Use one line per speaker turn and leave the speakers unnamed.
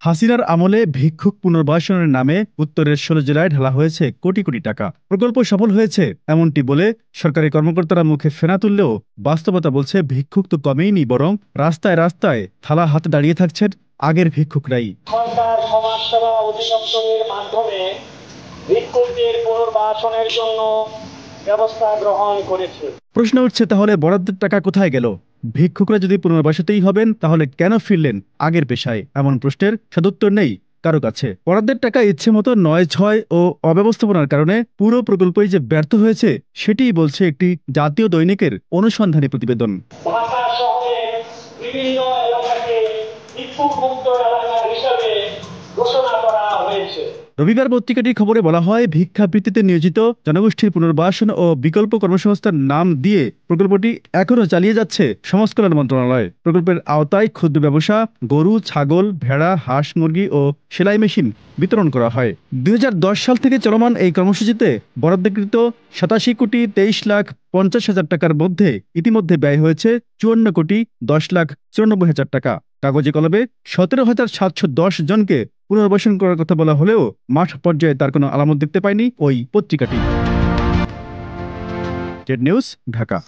হাসিনার আমলে ভিক্ষুক পুনর্বাসনের নামে উত্তরের ১৬ জেলায় ঢালা হয়েছে কোটি কোটি টাকা। প্রকল্প সফল হয়েছে এমনটি বলে সরকারি কর্মকর্তারা মুখে ফেনা তুললেও বাস্তবতা বলছে ভিক্ষুক তো কমেইনি, বরং রাস্তায় রাস্তায় থালা হাতে দাঁড়িয়ে থাকছেন আগের ভিক্ষুকরাই।
সরকার সমাজসেবা অধিদপ্তরের মাধ্যমে ভিক্ষুকদের পুনর্বাসনের জন্য ব্যবস্থা গ্রহণ করেছে।
প্রশ্ন উঠছে, তাহলে বরাদ্দের টাকা কোথায় গেল? ভিক্ষুকরা যদি পুনর্বাসিতই হবেন, তাহলে কেন ফিরলেন আগের পেশায়? এমন প্রশ্নের সদুত্তর নেই কারো কাছে। বরাদ্দের টাকা ইচ্ছে মতো নয় ছয় ও অব্যবস্থাপনার কারণে পুরো প্রকল্পই যে ব্যর্থ হয়েছে, সেটিই বলছে একটি জাতীয় দৈনিকের অনুসন্ধানী প্রতিবেদন।
ঢাকা শহরের বিভিন্ন এলাকাকে ভিক্ষুক মুক্ত এলাকা হিসেবে ঘোষণা করা হয়েছে।
রবিবার পত্রিকাটির খবরে বলা হয়, ভিক্ষাবৃত্তিতে নিয়োজিত জনগোষ্ঠীর পুনর্বাসন ও বিকল্প কর্মসংস্থান নাম দিয়ে প্রকল্পটি এখনো চালিয়ে যাচ্ছে সমাজ কল্যাণ মন্ত্রণালয়। প্রকল্পের আওতায় ক্ষুদ্র ব্যবসা, গরু, ছাগল, ভেড়া, হাঁস, মুরগি ও সেলাই মেশিন বিতরণ করা হয়। ২০১০ সাল থেকে চলমান এই কর্মসূচিতে বরাদ্দকৃত ৮৭,২৩,৫০,০০০ টাকার মধ্যে ইতিমধ্যে ব্যয় হয়েছে ৫৪,১০,৯৪,০০০ টাকা। কাগজে কলমে ১৭,৭১০ জনকে পুনর্বাসন করার কথা বলা হলেও মাঠ পর্যায়ে তার কোনো আলামত দেখতে পায়নি ওই পত্রিকাটি। Ted news, Dhaka.